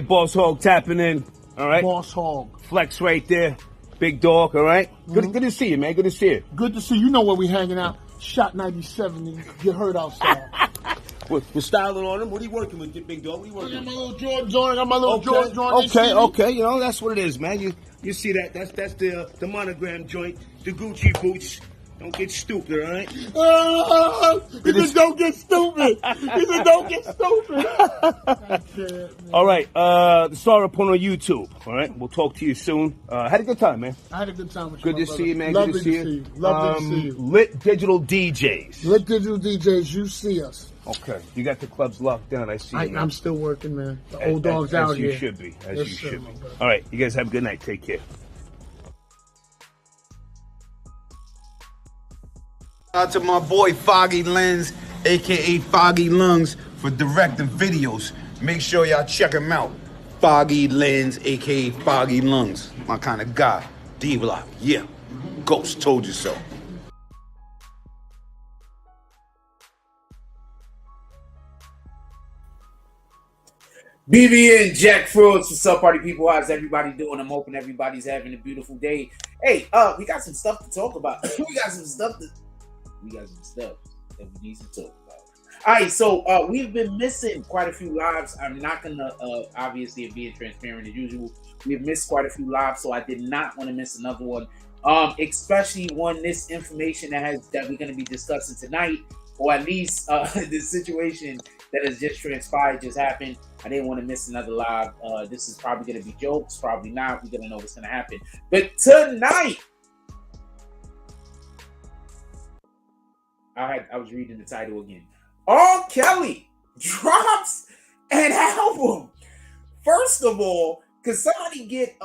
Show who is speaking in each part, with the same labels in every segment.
Speaker 1: Boss Hog tapping in. All right.
Speaker 2: Boss Hog.
Speaker 1: Flex right there. Big dog. All right. Good to see you, man. Good to see you.
Speaker 2: Good to see you. You know where we hanging out. Shot 97 and get hurt outside.
Speaker 1: We're styling on him. What are you working with, Big Dog? What are you working with?
Speaker 2: I got my little Jordan joint. I got my little Jordan joint.
Speaker 1: Okay. You know, that's what it is, man. You see that? That's the monogram joint, the Gucci boots. Don't get stupid, all right?
Speaker 2: He said, don't get stupid. He said, don't get stupid.
Speaker 1: All right, the Star Report on YouTube. All right, we'll talk to you soon. Had a good time, man.
Speaker 2: I had a good time with you.
Speaker 1: Good to see you, man.
Speaker 2: Lovely
Speaker 1: Good to see you.
Speaker 2: Lovely to see you.
Speaker 1: Lit Digital DJs.
Speaker 2: Lit Digital DJs, you see us.
Speaker 1: Okay, you got the clubs locked down. I see.
Speaker 2: I'm still working, man. The old dog's out here.
Speaker 1: As you should be. As you should be. All right, you guys have a good night. Take care.
Speaker 3: Shout out to my boy Foggy Lens, aka Foggy Lungs, for directing videos. Make sure y'all check him out. Foggy Lens, aka Foggy Lungs. My kind of guy. D-Block. Yeah. Ghost told you so.
Speaker 4: BBN Jack Fruits. What's up, party people? How's everybody doing? I'm hoping everybody's having a beautiful day. Hey, we got some stuff to talk about. we got some stuff that we need to talk about. All right, so we've been missing quite a few lives. I'm not gonna obviously being transparent as usual. We've missed quite a few lives, so I did not want to miss another one. Especially when this information that we're gonna be discussing tonight, or at least the situation that has just transpired just happened. I didn't want to miss another live. This is probably gonna be jokes, probably not. We're gonna know what's gonna happen. But tonight, I was reading the title again. R. Kelly drops an album. First of all, could somebody get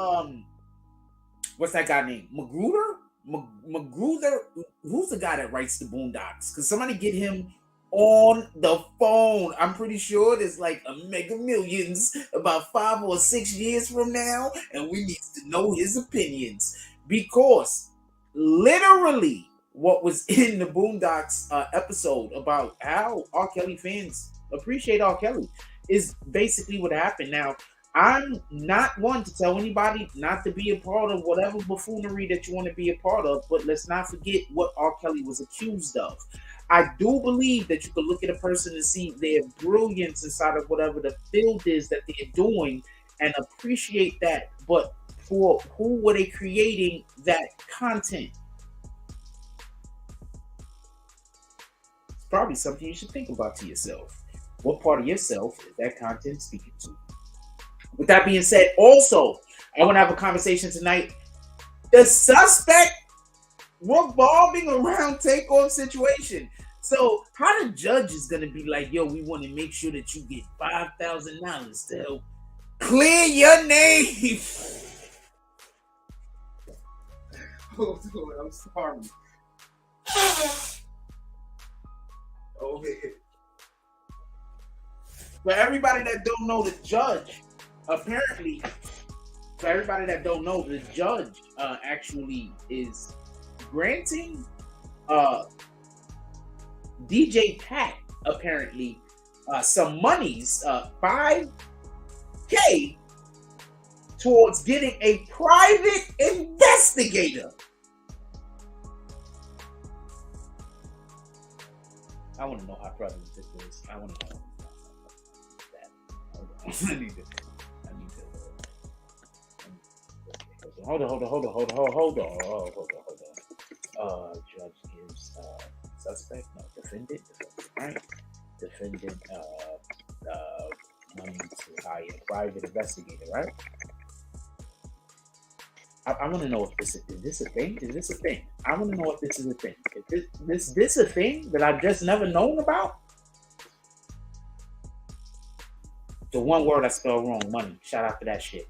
Speaker 4: what's that guy named? Magruder? Magruder? Who's the guy that writes the Boondocks? Could somebody get him on the phone? I'm pretty sure there's like a Mega Millions about 5 or 6 years from now, and we need to know his opinions, because literally what was in the Boondocks episode about how R. Kelly fans appreciate R. Kelly is basically what happened. Now, I'm not one to tell anybody not to be a part of whatever buffoonery that you want to be a part of, but let's not forget what R. Kelly was accused of. I do believe that you can look at a person and see their brilliance inside of whatever the field is that they're doing and appreciate that, but for who were they creating that content? Probably something you should think about to yourself. What part of yourself is that content speaking to? With that being said, also, I want to have a conversation tonight. The suspect revolving around Takeoff situation. So, how the judge is going to be like, yo, we want to make sure that you get $5,000 to help clear your name. Oh, dude, I'm sorry. Okay. For everybody that don't know, the judge, apparently, for everybody that don't know, the judge actually is granting DJ Pat apparently some monies, $5,000 towards getting a private investigator. I want to know how prevalent this is. I want to know that. I need to. Hold on. Judge gives suspect, no, defendant, right? Defendant, money to hire a private investigator, right? I want to know if is this a thing? Is this a thing? I want to know if this is a thing. Is this a thing that I've just never known about? The one word I spelled wrong, money. Shout out to that shit.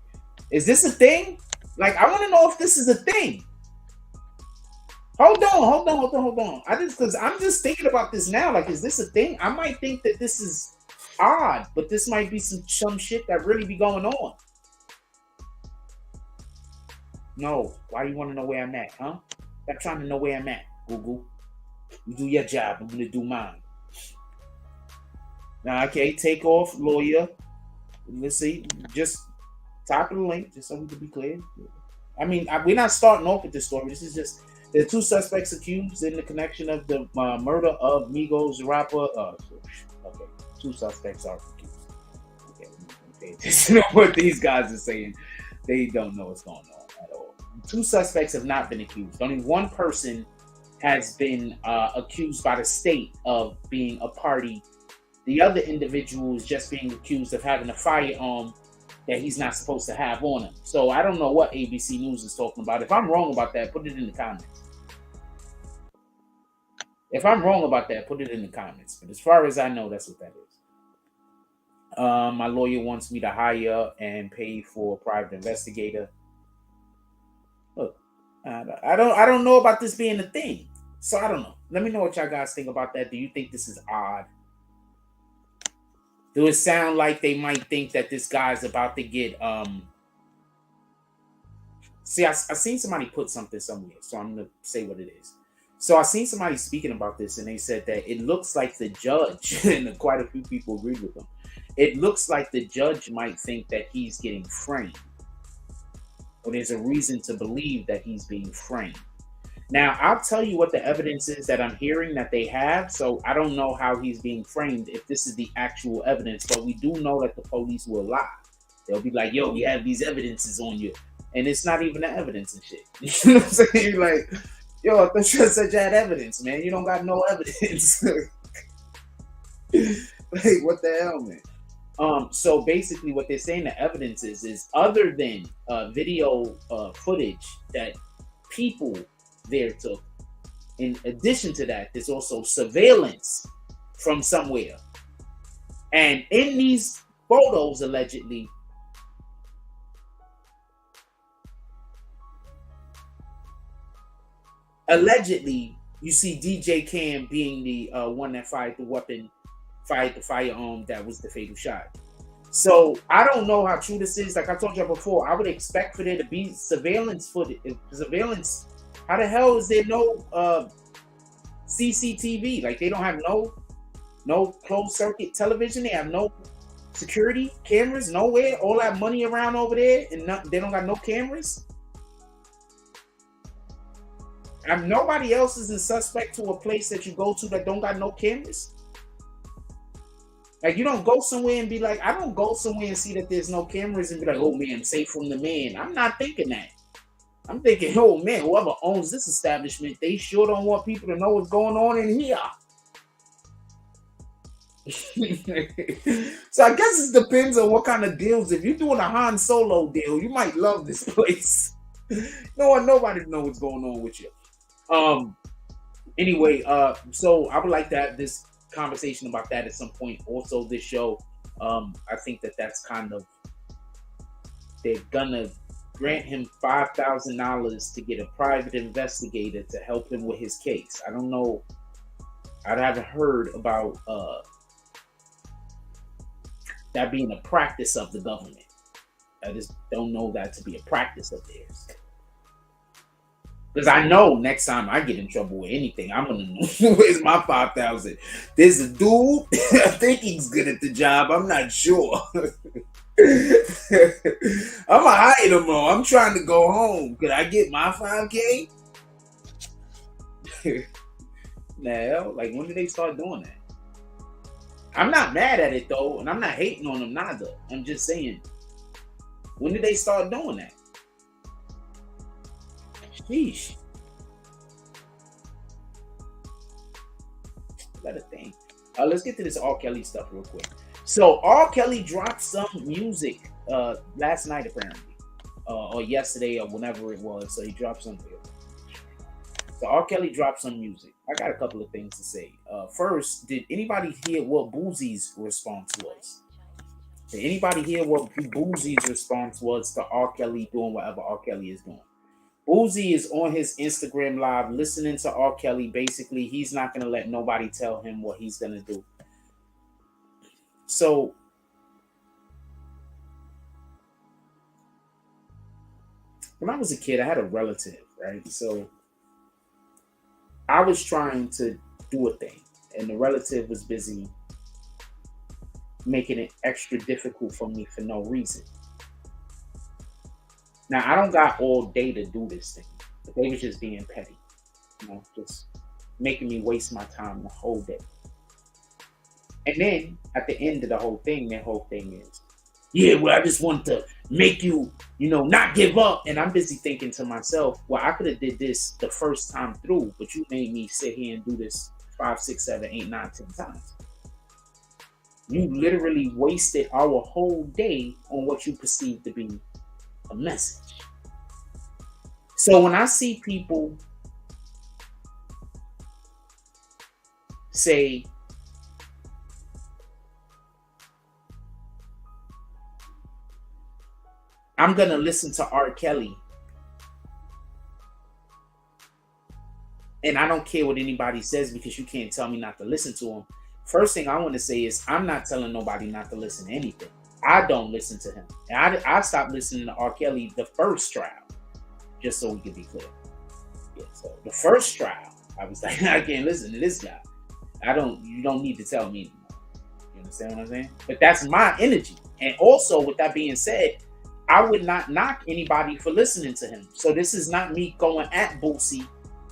Speaker 4: Is this a thing? Like, I want to know if this is a thing. Hold on. I'm just thinking about this now. Like, is this a thing? I might think that this is odd, but this might be some shit that really be going on. No. Why you want to know where I'm at, huh? Stop trying to know where I'm at, Google. You do your job. I'm going to do mine. Now, okay, Takeoff, lawyer. let's see. Just top of the link, just so we can be clear. I mean, we're not starting off with this story. This is just the two suspects accused in the connection of the murder of Migos rapper. Okay, two suspects are accused. Okay, this is what these guys are saying. They don't know what's going on at all. Two suspects have not been accused. Only one person has been accused by the state of being a party. The other individual is just being accused of having a firearm that he's not supposed to have on him. So I don't know what ABC News is talking about. If I'm wrong about that, put it in the comments. If I'm wrong about that, put it in the comments. But as far as I know, that's what that is. My lawyer wants me to hire and pay for a private investigator. Look, I don't know about this being a thing. So I don't know. Let me know what y'all guys think about that. Do you think this is odd? Do it sound like they might think that this guy's about to get See, I seen somebody put something somewhere, so I'm gonna say what it is. So I seen somebody speaking about this, and they said that it looks like the judge, and quite a few people agreed with them. It looks like the judge might think that he's getting framed, or there's a reason to believe that he's being framed. Now, I'll tell you what the evidence is that I'm hearing that they have. So I don't know how he's being framed, if this is the actual evidence, but we do know that the police will lie. They'll be like, yo, we have these evidences on you. And it's not even the evidence and shit. You know what I'm saying? You're like, yo, I thought you said you had evidence, man. You don't got no evidence. Like, what the hell, man? So basically what they're saying the evidence is other than video footage that people there took, in addition to that, there's also surveillance from somewhere. And in these photos, allegedly, you see DJ Cam being the one that fired the firearm that was the fatal shot. So I don't know how true this is. Like I told you before, I would expect for there to be surveillance footage. Surveillance. How the hell is there no CCTV? Like they don't have no closed circuit television. They have no security cameras nowhere. All that money around over there, and they don't got no cameras. And nobody else is a suspect to a place that you go to that don't got no cameras. Like you don't go somewhere and be like, I don't go somewhere and see that there's no cameras and be like, oh man, safe from the man. I'm not thinking that. I'm thinking, oh man, whoever owns this establishment, they sure don't want people to know what's going on in here. So I guess it depends on what kind of deals. If you're doing a Han Solo deal, you might love this place. Nobody knows what's going on with you. Anyway, so I would like to have this conversation about that at some point. Also, this show, I think that's kind of, they're gonna grant him $5,000 to get a private investigator to help him with his case. I don't know. I haven't heard about that being a practice of the government. I just don't know that to be a practice of theirs. Because I know next time I get in trouble with anything, I'm gonna know where's my $5,000. There's a dude. I think he's good at the job. I'm not sure. I'm gonna hire him on. I'm trying to go home. Could I get my $5K? Now, like when did they start doing that? I'm not mad at it though, and I'm not hating on them neither. I'm just saying, when did they start doing that? Sheesh. Let it think. Let's get to this R. Kelly stuff real quick. So R. Kelly dropped some music last night apparently, or yesterday or whenever it was. So he dropped something. So R. Kelly dropped some music. I got a couple of things to say. First, did anybody hear what Boosie's response was? Did anybody hear what Boosie's response was to R. Kelly doing whatever R. Kelly is doing? Boosie is on his Instagram live listening to R. Kelly. Basically, he's not going to let nobody tell him what he's going to do. So, when I was a kid, I had a relative, right? So, I was trying to do a thing, and the relative was busy making it extra difficult for me for no reason. Now, I don't got all day to do this thing, but they was just being petty, just making me waste my time the whole day. And then at the end of the whole thing, their whole thing is, yeah, well, I just want to make you, not give up. And I'm busy thinking to myself, well, I could have did this the first time through, but you made me sit here and do this 5, 6, 7, 8, 9, 10 times. You literally wasted our whole day on what you perceive to be a message. So when I see people say, I'm going to listen to R. Kelly, and I don't care what anybody says because you can't tell me not to listen to him. First thing I want to say is I'm not telling nobody not to listen to anything. I don't listen to him. And I stopped listening to R. Kelly the first trial, just so we can be clear. Yeah, so the first trial, I was like, I can't listen to this guy. You don't need to tell me anymore. You understand what I'm saying? But that's my energy. And also, with that being said, I would not knock anybody for listening to him. So this is not me going at Boosie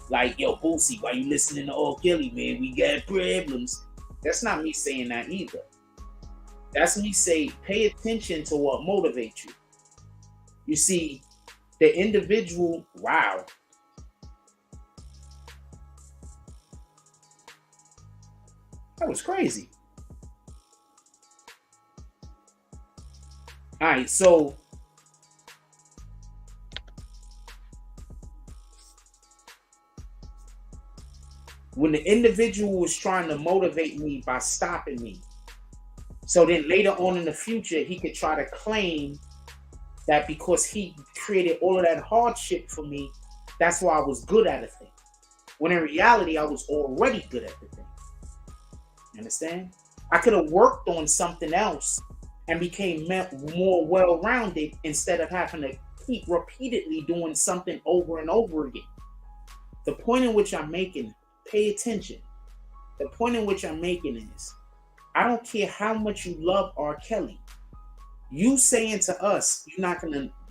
Speaker 4: like, yo, Boosie, why you listening to R. Kelly, man? We got problems. That's not me saying that either. That's me saying, pay attention to what motivates you. You see, the individual, wow. That was crazy. All right, so when the individual was trying to motivate me by stopping me, so then later on in the future, he could try to claim that because he created all of that hardship for me, that's why I was good at a thing. When in reality, I was already good at the thing. You understand? I could have worked on something else and became more well-rounded instead of having to keep repeatedly doing something over and over again. The point in which I'm making, pay attention. The point in which I'm making is, I don't care how much you love R. Kelly. You saying to us,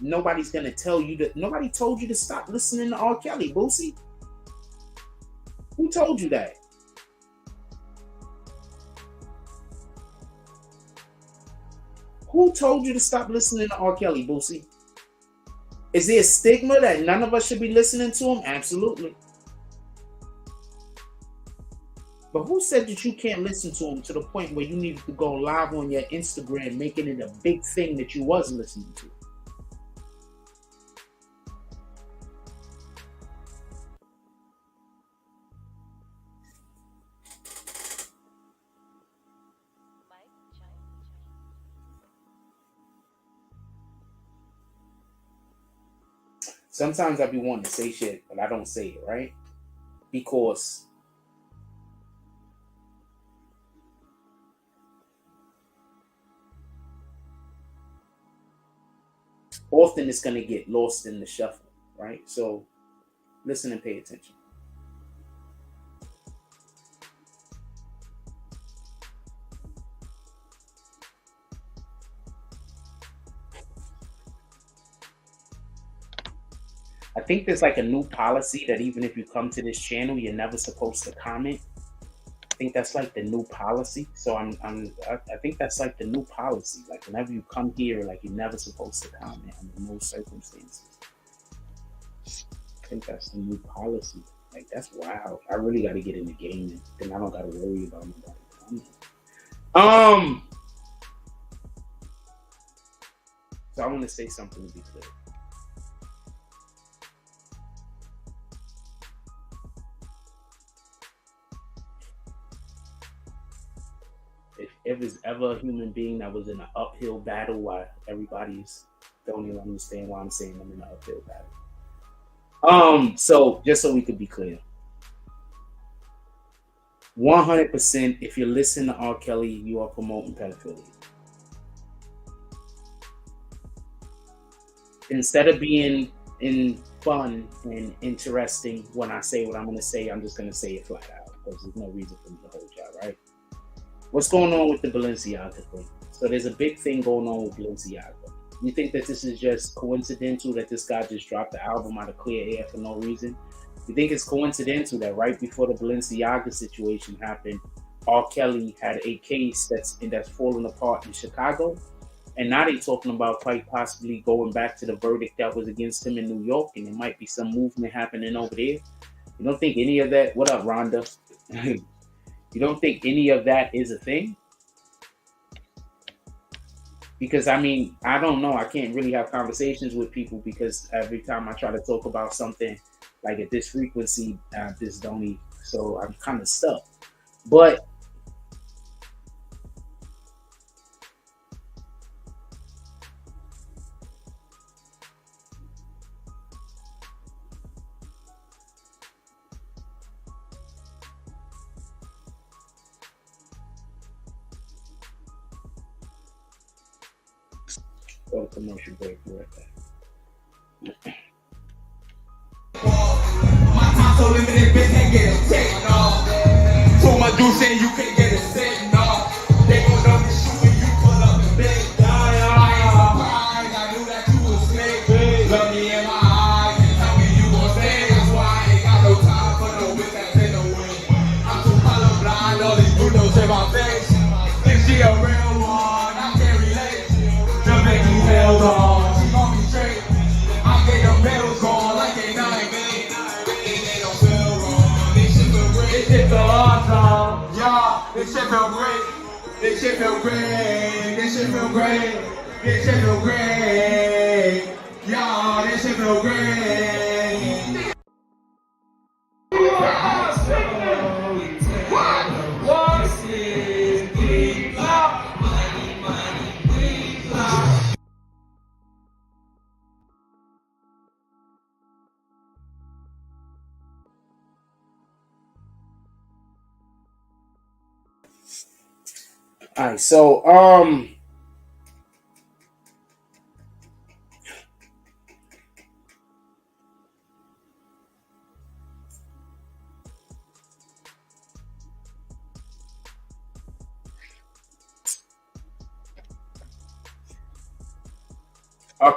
Speaker 4: nobody's gonna tell you that. Nobody told you to stop listening to R. Kelly, Boosie. Who told you that? Who told you to stop listening to R. Kelly, Boosie? Is there a stigma that none of us should be listening to him? Absolutely. But who said that you can't listen to him to the point where you needed to go live on your Instagram, making it a big thing that you was listening to? Sometimes I be wanting to say shit, but I don't say it, right? Because often it's going to get lost in the shuffle, right? So listen and pay attention. I think there's like a new policy that even if you come to this channel, you're never supposed to comment. I think that's like the new policy. So I think that's like the new policy. Like whenever you come here, like you're never supposed to comment under no circumstances. I think that's the new policy. Like that's wild. I really got to get in the game, and then I don't got to worry about nobody commenting. So I want to say something to be clear. If there's ever a human being that was in an uphill battle, why everybody's don't even understand why I'm saying I'm in an uphill battle. So just so we could be clear, 100%, if you're listening to R. Kelly, you are promoting pedophilia. Instead of being in fun and interesting when I say what I'm going to say, I'm just going to say it flat out because there's no reason for me to hold y'all, right? What's going on with the Balenciaga thing? So there's a big thing going on with Balenciaga. You think that this is just coincidental that this guy just dropped the album out of clear air for no reason? You think it's coincidental that right before the Balenciaga situation happened, R. Kelly had a case that's falling apart in Chicago? And now they're talking about quite possibly going back to the verdict that was against him in New York, and there might be some movement happening over there. You don't think any of that? What up, Rhonda? You don't think any of that is a thing? Because I mean, I don't know. I can't really have conversations with people because every time I try to talk about something like at this frequency, this don't even. So I'm kind of stuck. But go to commercial break right there.
Speaker 5: My time so limited, bitch can't get a taken off. So my dude saying you can't get a sitting off. They gon' know me shooting, you pull up the big guy. I ain't surprised, I knew that you was snake. Look me in my eyes and tell me you gon' stay. That's why I ain't got no time for no bitch that's in the wind. I'm too colorblind, all these bulldogs in my face. Think she a real one, I can't relate. Just make you hell on. She gon' be straight. I get the bills gone like they night. They don't feel wrong. This shit feel great. This shit feel awesome. Yeah, this shit feel great. This shit feel great. This shit feel great. This shit feel great. Yeah, this shit feel great.
Speaker 4: All right, so R.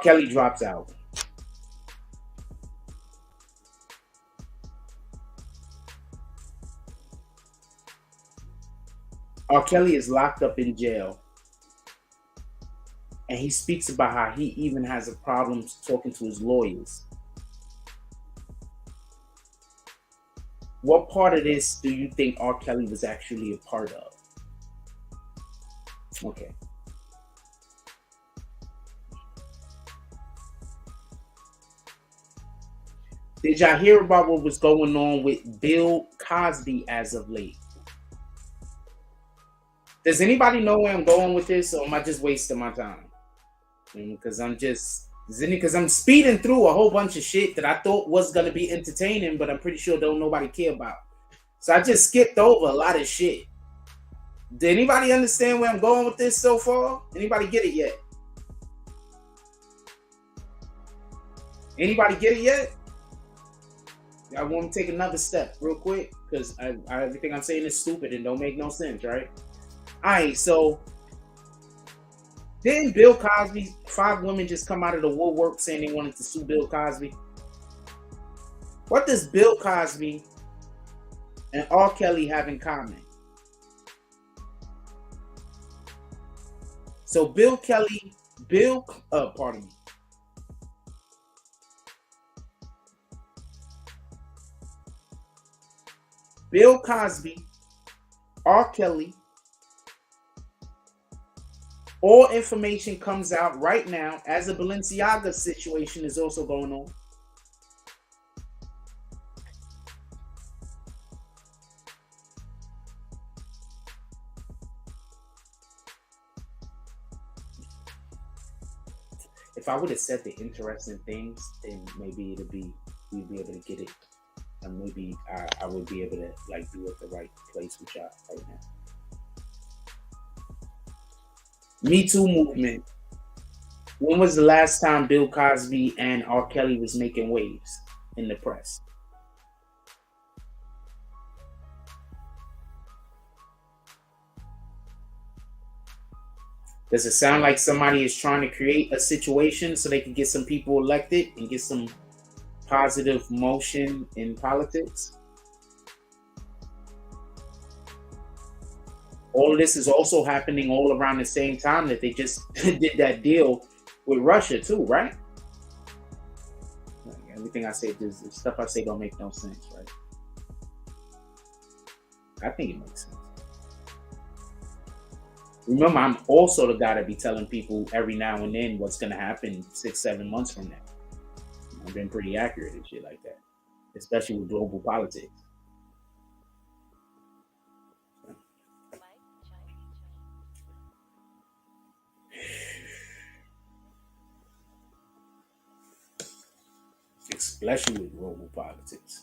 Speaker 4: Kelly drops out. R. Kelly is locked up in jail. And he speaks about how he even has a problem talking to his lawyers. What part of this do you think R. Kelly was actually a part of? Okay. Did y'all hear about what was going on with Bill Cosby as of late? Does anybody know where I'm going with this, or am I just wasting my time? Because I'm speeding through a whole bunch of shit that I thought was gonna be entertaining, but I'm pretty sure don't nobody care about. So I just skipped over a lot of shit. Did anybody understand where I'm going with this so far? Anybody get it yet? Anybody get it yet? I want to take another step real quick because everything I'm saying is stupid and don't make no sense, right? All right, so didn't Bill Cosby, 5 women just come out of the woodwork saying they wanted to sue Bill Cosby? What does Bill Cosby and R. Kelly have in common? So Bill Cosby, R. Kelly, all information comes out right now as the Balenciaga situation is also going on. If I would have said the interesting things, then maybe we'd be able to get it. And maybe I would be able to like be at the right place with y'all right now. Me Too movement. When was the last time Bill Cosby and R. Kelly was making waves in the press? Does it sound like somebody is trying to create a situation so they can get some people elected and get some positive motion in politics? All of this is also happening all around the same time that they just did that deal with Russia too, right? Everything I say, the stuff I say don't make no sense, right? I think it makes sense. Remember, I'm also the guy that be telling people every now and then what's going to happen 6-7 months from now. I've been pretty accurate and shit like that, especially with global politics. Especially with global politics.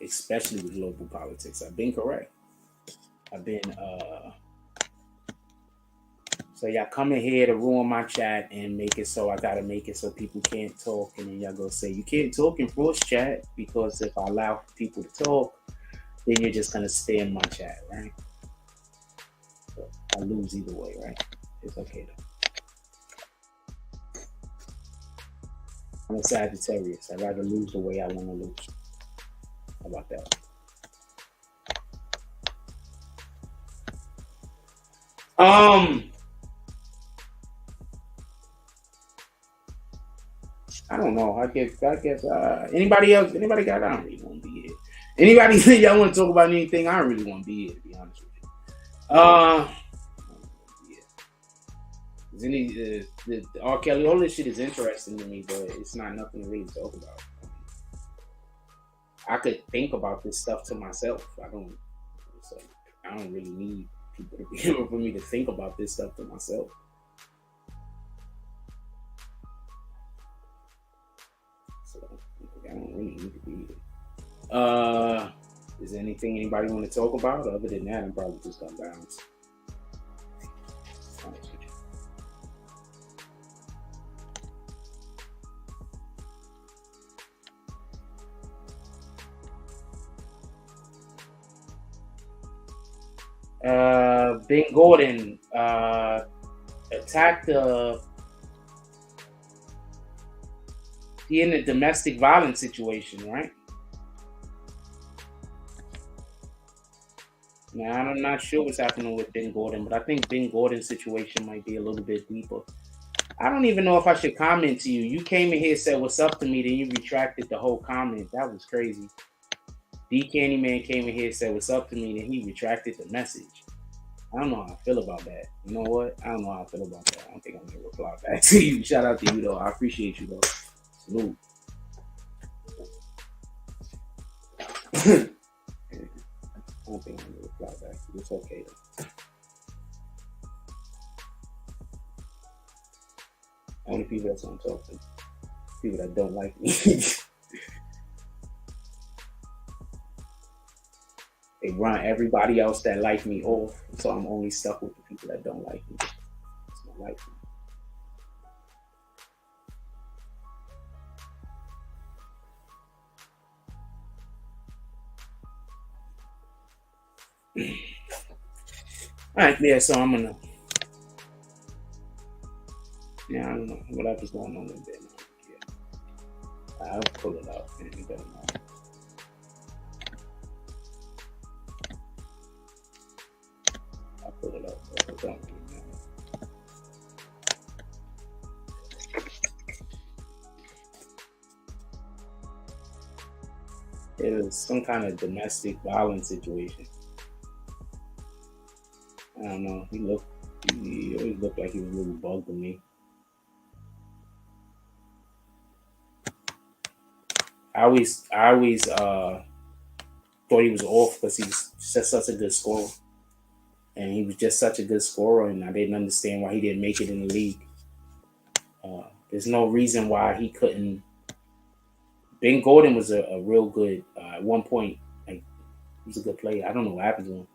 Speaker 4: Especially with global politics. I've been correct. I've been so y'all coming here to ruin my chat and make it so I gotta make it so people can't talk, and then y'all go say you can't talk in voice chat because if I allow people to talk, then you're just gonna spam my chat, right? So I lose either way, right? It's okay though. I'm a Sagittarius. I'd rather lose the way I want to lose. How about that? I don't know. I guess anybody else, anybody got, I don't really want to be here. Anybody think y'all want to talk about anything? I don't really want to be here, to be honest with you. Yeah. The R. Kelly, all this shit is interesting to me, but it's not nothing to really talk about. I could think about this stuff to myself. I don't really need people to be able for me to think about this stuff to myself. So I don't really need to be here. Is there anything anybody want to talk about? Other than that, I'm probably just gonna bounce. Ben Gordon attacked he in a domestic violence situation, right? Now I'm not sure what's happening with Ben Gordon, but I think Ben Gordon's situation might be a little bit deeper. I don't even know if I should comment to you. You came in here, said what's up to me, then you retracted the whole comment. That was crazy. D Candyman came in here, said what's up to me, then he retracted the message. I don't know how I feel about that. You know what? I don't know how I feel about that. I don't think I'm gonna reply back to you. Shout out to you though. I appreciate you though. Salute. I don't think I'm gonna reply back. It's okay though. Only people that's gonna talk to me. People that don't like me. They run everybody else that like me off, so I'm only stuck with the people that don't like me. It's not like me. All right, yeah. So I'm gonna. Yeah, I don't know whatever's going on with Venmo. Yeah, I'll pull it up and it doesn't matter. I'll pull it up, but it don't really matter. It was some kind of domestic violence situation. I don't know. He always looked like he was a little bugged to me. I always thought he was off because he was just such a good scorer. And he was just such a good scorer, and I didn't understand why he didn't make it in the league. There's no reason why he couldn't. Ben Gordon was a real good, at one point, like, he was a good player. I don't know what happened to him.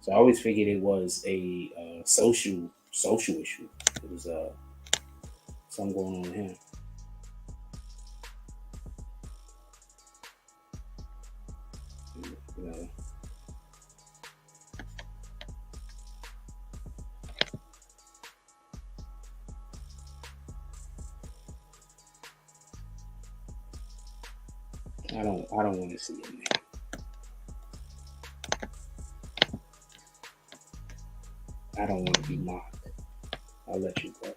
Speaker 4: So I always figured it was a social issue. It was something going on with him. You know, I don't want to see it, man. I don't want to be mocked. I'll let you go.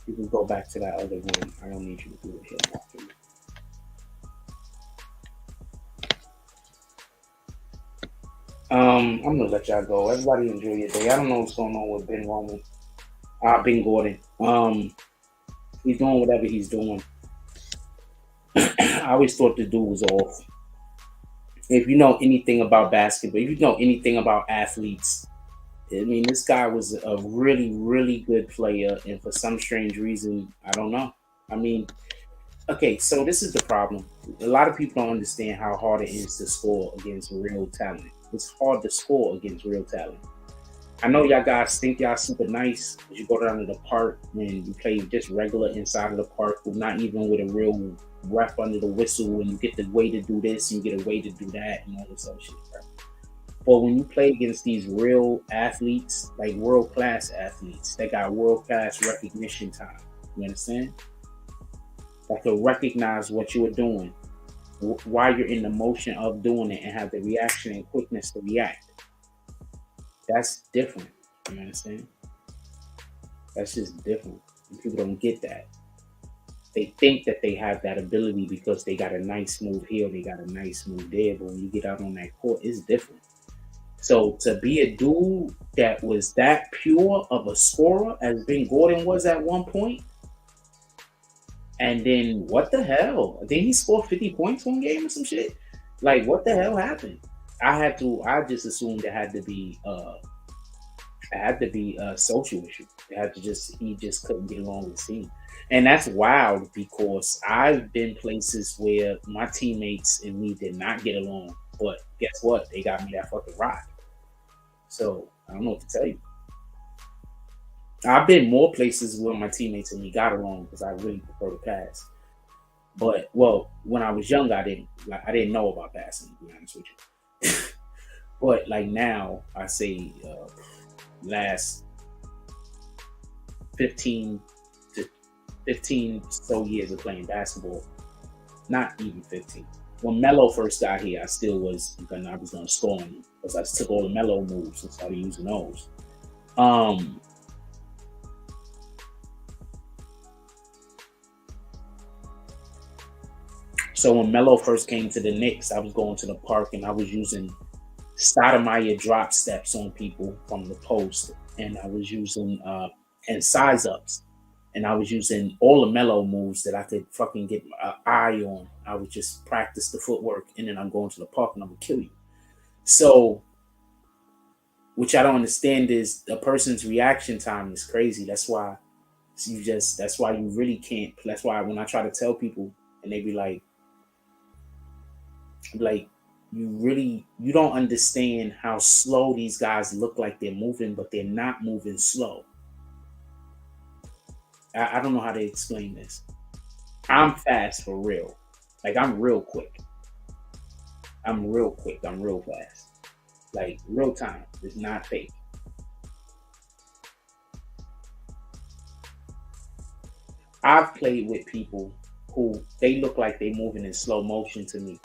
Speaker 4: You can go back to that other room. I don't need you to do it here mocking me. I'm gonna let y'all go. Everybody enjoy your day. I don't know what's going on with Ben Gordon. He's doing whatever he's doing. I always thought the dude was off. If you know anything about basketball, if you know anything about athletes, I mean, this guy was a really, really good player, and for some strange reason, I don't know. I mean, okay, so this is the problem. A lot of people don't understand how hard it is to score against real talent. It's hard to score against real talent. I know y'all guys think y'all super nice, but you go down to the park and you play just regular inside of the park, but not even with a real ref under the whistle, and you get the way to do this, and you get a way to do that, and all this other shit, right? But when you play against these real athletes, like world-class athletes, that got world-class recognition time, you understand? That can recognize what you are doing, why you're in the motion of doing it, and have the reaction and quickness to react. That's different, you understand? That's just different. And people don't get that. They think that they have that ability because they got a nice move here, they got a nice move there, but when you get out on that court, it's different. So to be a dude that was that pure of a scorer as Ben Gordon was at one point, and then what the hell? Did he score 50 points one game or some shit? Like, what the hell happened? I just assumed it had to be a social issue. He just couldn't get along with the team. And that's wild because I've been places where my teammates and me did not get along. But guess what? They got me that fucking ride. So I don't know what to tell you. I've been more places where my teammates and me got along because I really prefer to pass. But when I was young, I didn't know about passing, to be honest with you. But like now, I say last 15 so years of playing basketball, not even 15. When Melo first got here, I was going to score on him because I took all the Melo moves and started using those. So when Melo first came to the Knicks, I was going to the park and I was using Stoudemire drop steps on people from the post, and I was using and size ups. And I was using all the Melo moves that I could fucking get my eye on. I would just practice the footwork, and then I'm going to the park and I'm gonna kill you. So, which I don't understand is a person's reaction time is crazy. That's why you really can't. That's why when I try to tell people and they be like, you don't understand how slow these guys look like they're moving, but they're not moving slow. I don't know how to explain this. I'm fast for real. Like, I'm real quick. I'm real quick. I'm real fast. Like, real time. It's not fake. I've played with people who they look like they're moving in slow motion to me.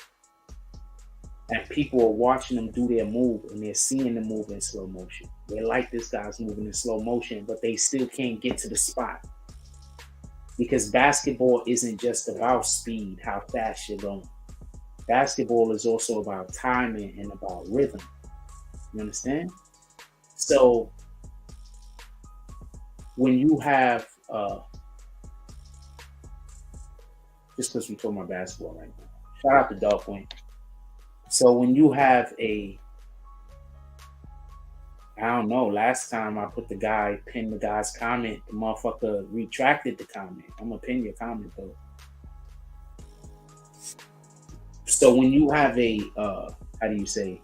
Speaker 4: And people are watching them do their move and they're seeing them move in slow motion. They're like, this guy's moving in slow motion, but they still can't get to the spot. Because basketball isn't just about speed, how fast you're going. Basketball is also about timing and about rhythm. You understand? So when you have, just because we're talking about basketball right now, shout out to Dog Point. So when you have I don't know, last time I pinned the guy's comment, the motherfucker retracted the comment. I'm gonna pin your comment though. So when you have how do you say?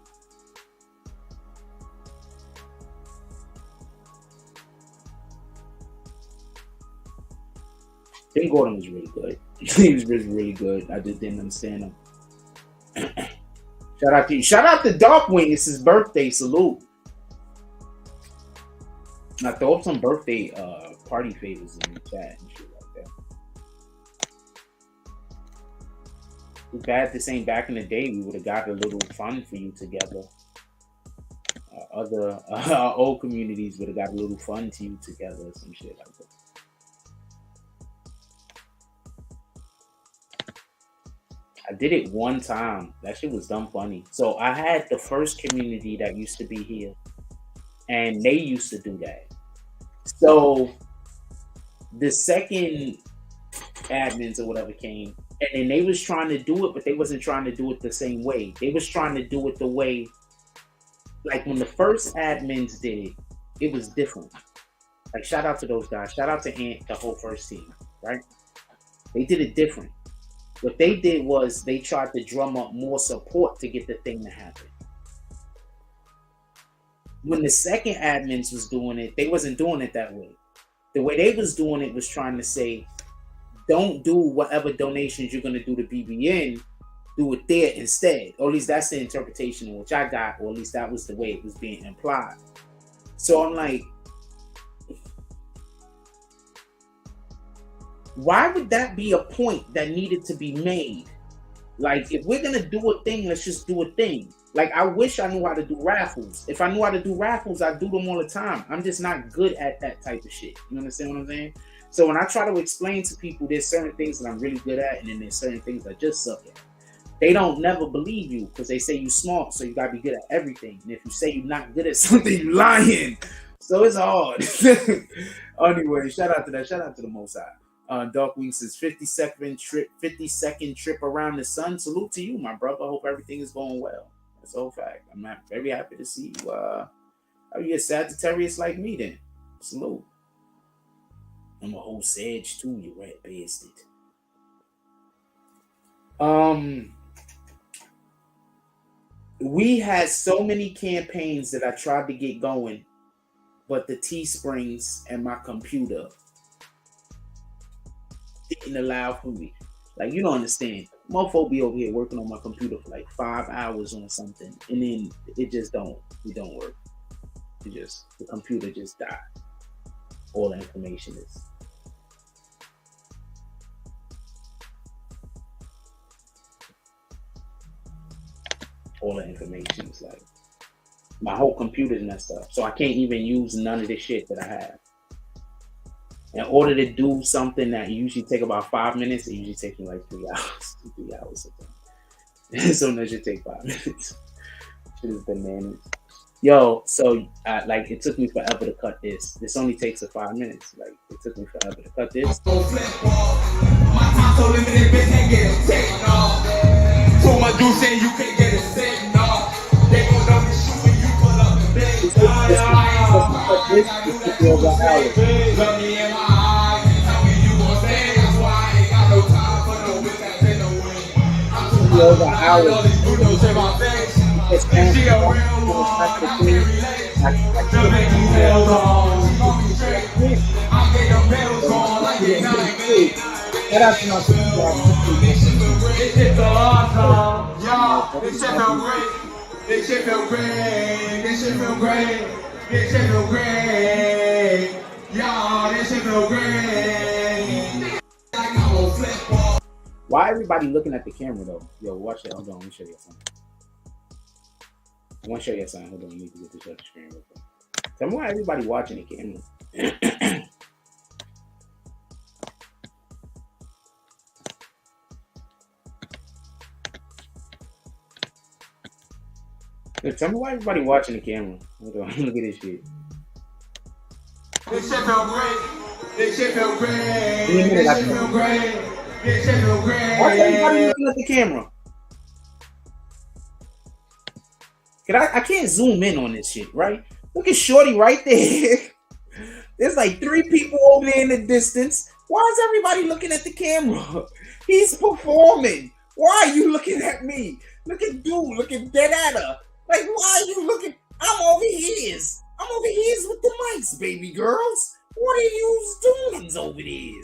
Speaker 4: Ben Gordon was really good. He was really, really good. I just didn't understand him. Shout out to you. Shout out to Darkwing. It's his birthday. Salute. I throw up some birthday party favors in the chat and shit like Too bad this ain't back in the day. We would have got a little fun for you together. Other old communities would have got a little fun to you together or some shit like that. I did it one time. That shit was dumb funny. So I had the first community that used to be here, and they used to do that. So the second admins or whatever came, and then they was trying to do it, but they wasn't trying to do it the same way. They was trying to do it the way, like when the first admins did it, it was different. Like shout out to those guys. Shout out to Ant, the whole first team, right? They did it different. What they did was they tried to drum up more support to get the thing to happen. When the second admins was doing it, they wasn't doing it that way. The way they was doing it was trying to say, don't do whatever donations you're going to do to BBN, do it there instead. Or at least that's the interpretation in which I got, or at least that was the way it was being implied. So I'm like, why would that be a point that needed to be made? Like, if we're going to do a thing, let's just do a thing. Like, I wish I knew how to do raffles. If I knew how to do raffles, I'd do them all the time. I'm just not good at that type of shit. You understand what I'm saying? So when I try to explain to people, there's certain things that I'm really good at, and then there's certain things I just suck at. They don't never believe you because they say you smart, so you got to be good at everything. And if you say you're not good at something, you're lying. So it's hard. Anyway, shout out to that. Shout out to the Most High. Dark Wing says 50-second trip around the sun. Salute to you, my brother. I hope everything is going well. That's a whole fact. I'm very happy to see you. Are you a Sagittarius like me then? Salute. I'm a whole Sag too, you rat bastard. We had so many campaigns that I tried to get going, but the Teesprings and my computer didn't allow for me. Like, you don't understand. Motherfucker be over here working on my computer for like 5 hours on something, and then it don't work. The computer just died. All the information is. All the information is like, my whole computer's messed up. So I can't even use none of the shit that I have. In order to do something that usually take about 5 minutes, it usually takes me like 3 hours. 3 hours something. So that should take 5 minutes. Shit is bananas. Yo, so like it took me forever to cut this. This only takes 5 minutes. Like it took me forever to cut this.
Speaker 5: My time so limited, bitch, can't get it taken off. So my dude saying you can't get it sitting off. They gon' know me shoot when you pull up and big. Love me in my eyes and tell me you gon' stay. That's why I ain't got no time for no bitch that's in the way. I'm too much for all these bulldogs in my face. And she a real one, I can't relate. To make you feel wrong, she gon' be straight. I'm getting bills on like it's not me.
Speaker 2: That's not
Speaker 5: This shit feel awesome, y'all. This shit feel great. This shit feel great. This shit feel great. This shit feel great. Y'all, this shit feel great. Like I'm on flip ball.
Speaker 4: Why everybody looking at the camera though? Yo, watch that. Hold on, let me show you something. I want to show you something. Hold on, let me get this off the screen real quick. Tell me why everybody watching the camera. Tell me why everybody watching the camera. Hold on, look at this shit.
Speaker 5: This shit feel great. This shit feel great. This shit feel great. This shit feel great.
Speaker 4: Why is everybody looking at the camera? I can't zoom in on this shit, right? Look at Shorty right there. There's like 3 people over there in the distance. Why is everybody looking at the camera? He's performing. Why are you looking at me? Look at dude, looking dead at her. Like, why are you looking? I'm over here with the mics, baby girls. What are you doing over there?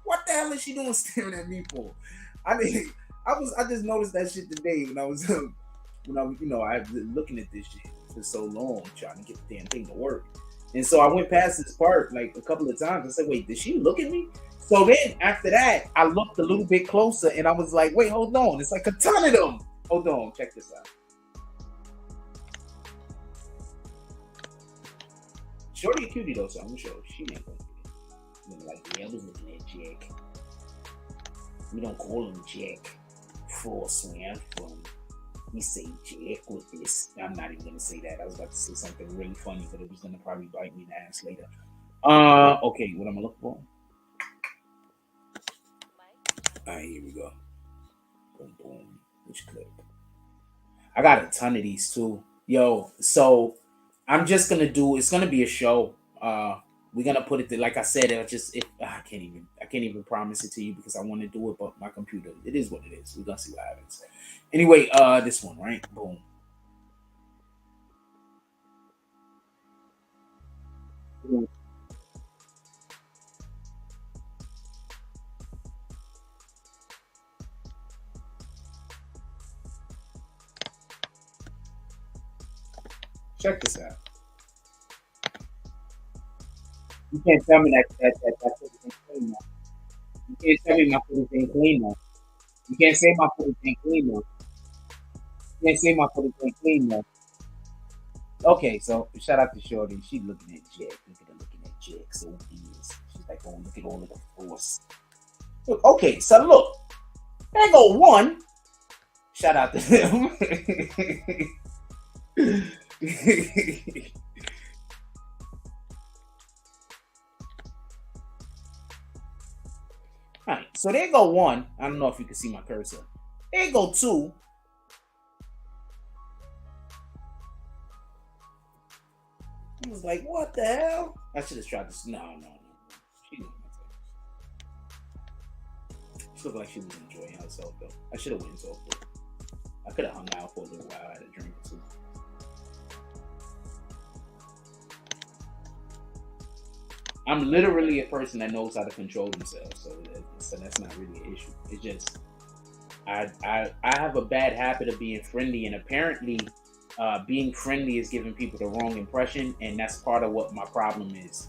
Speaker 4: What the hell is she doing staring at me for? I just noticed that shit today when I was I've been looking at this shit for so long, trying to get the damn thing to work. And so I went past this part like a couple of times. I said, wait, did she look at me? So then after that, I looked a little bit closer and I was like, wait, hold on. It's like a ton of them. Hold on, check this out. Shorty a cutie though, so I'm gonna show her. She ain't gonna get it. Like, yeah, I was looking at Jack. We don't call him Jack. Force man from we say Jack with this. I'm not even gonna say that. I was about to say something really funny, but it was gonna probably bite me in the ass later. Okay, what I'm gonna look for? Alright, here we go. Boom, boom. Which clip? I got a ton of these too. Yo, so I'm just gonna do. It's gonna be a show. We're gonna put it there. Like I said, I can't even promise it to you because I want to do it, but my computer. It is what it is. We're gonna see what happens. Anyway, this one, right? Boom. Boom. Check this out. You can't tell me that foot ain't clean now. You can't tell me my foot ain't clean now. You can't say my foot ain't clean now. You can't say my foot ain't clean now. Okay, so shout out to Shorty. She looking at Jack. Look at her looking at Jack. So obvious. She's like, oh, look at all of the force. Look, okay, so look. There go one. Shout out to him. Alright, so there go one. I don't know if you can see my cursor. There go two. I was like, what the hell? I should have tried this. No. She didn't. She looked like she was enjoying herself though. I should have went so quick. I could have hung out for a little while. I had a drink or two. I'm literally a person that knows how to control themselves, so that's not really an issue. It's just I have a bad habit of being friendly, and apparently being friendly is giving people the wrong impression, and that's part of what my problem is.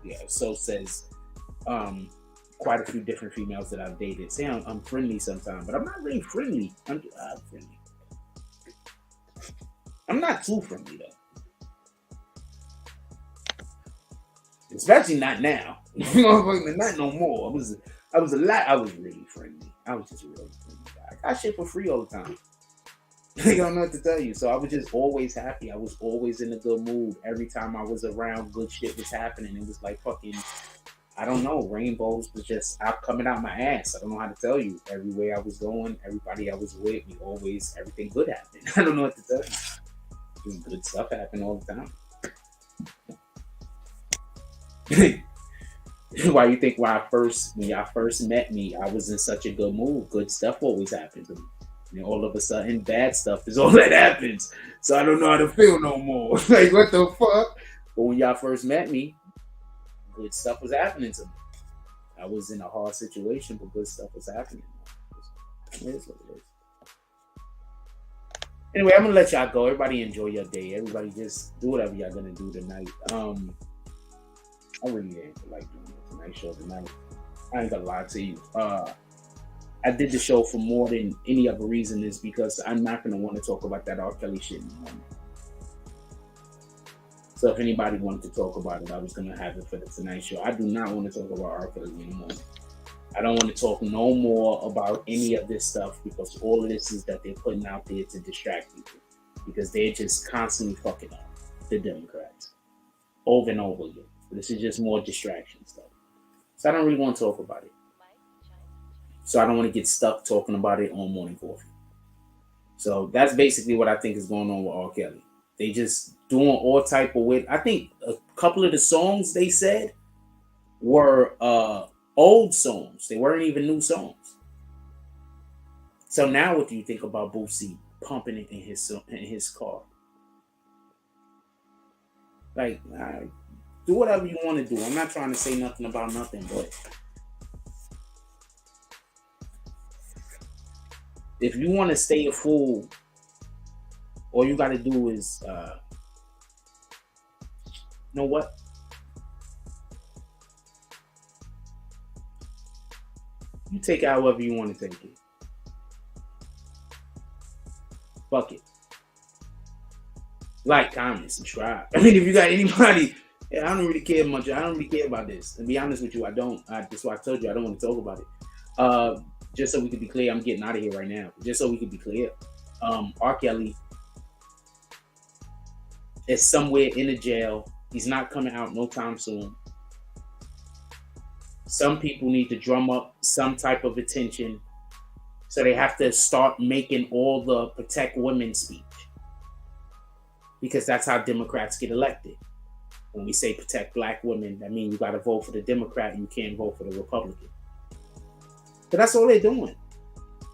Speaker 4: Yeah, so says quite a few different females that I've dated. Say I'm friendly sometimes, but I'm not really friendly. I'm friendly. I'm not too friendly though. Especially not now. Not no more. I was really friendly. I was just really friendly. I got shit for free all the time. I don't know what to tell you. So I was just always happy. I was always in a good mood. Every time I was around, good shit was happening. It was like fucking, I don't know, rainbows was just out coming out my ass. I don't know how to tell you. Everywhere I was going, everybody I was with, everything good happened. I don't know what to tell you. Just good stuff happened all the time. Why you think when y'all first met me, I was in such a good mood? Good stuff always happens to me. And all of a sudden, bad stuff is all that happens. So I don't know how to feel no more. Like, what the fuck? But when y'all first met me, good stuff was happening to me. I was in a hard situation, but good stuff was happening. It is what it is. Anyway, I'm gonna let y'all go. Everybody enjoy your day. Everybody just do whatever y'all gonna do tonight. I really ain't like doing a tonight show tonight. I ain't gonna lie to you. I did the show for more than any other reason is because I'm not gonna want to talk about that R. Kelly shit anymore. So if anybody wanted to talk about it, I was gonna have it for the Tonight Show. I do not want to talk about R. Kelly anymore. I don't want to talk no more about any of this stuff because all of this is that they're putting out there to distract people because they're just constantly fucking up the Democrats over and over again. This is just more distraction stuff. So I don't really want to talk about it. So I don't want to get stuck talking about it on Morning Coffee. So that's basically what I think is going on with R. Kelly. They just doing all type of weird. I think a couple of the songs they said were old songs. They weren't even new songs. So now what do you think about Boosie pumping it in his car? Like, do whatever you want to do. I'm not trying to say nothing about nothing, but if you want to stay a fool, all you got to do is, you know what? You take it however you want to take it. Fuck it. Like, comment, subscribe. I mean, if you got anybody, I don't really care much. I don't really care about this. To be honest with you, I don't. That's why I told you I don't want to talk about it. Just so we can be clear, I'm getting out of here right now. Just so we can be clear. R. Kelly is somewhere in a jail. He's not coming out no time soon. Some people need to drum up some type of attention. So they have to start making all the protect women speech. Because that's how Democrats get elected. When we say protect black women, that means you got to vote for the Democrat and you can't vote for the Republican. But that's all they're doing.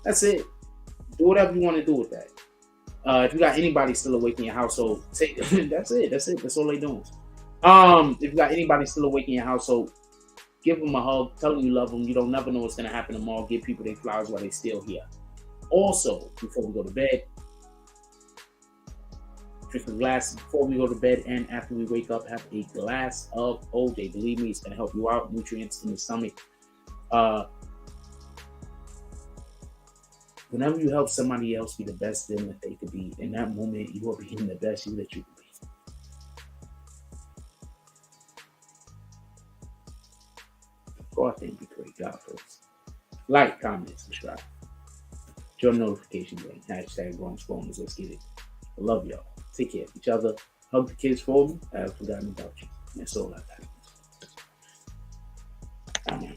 Speaker 4: That's it. Do whatever you want to do with that. If you got anybody still awake in your household, that's it. That's all they're doing. If you got anybody still awake in your household, give them a hug. Tell them you love them. You don't never know what's going to happen tomorrow. Give people their flowers while they're still here. Also, before we go to bed, drink a glass before we go to bed and after we wake up, have a glass of OJ. Believe me, it's going to help you out. Nutrients in the stomach. Whenever you help somebody else be the best them that they could be, in that moment, you are being the best you that you can be. Go out there and be great. God first. Like, comment, subscribe. Join the notification bell. Hashtag Growing Spoilers. Let's get it. I love y'all. Take care of each other. Hug the kids for me. I have forgotten about you. That's all I got. Amen.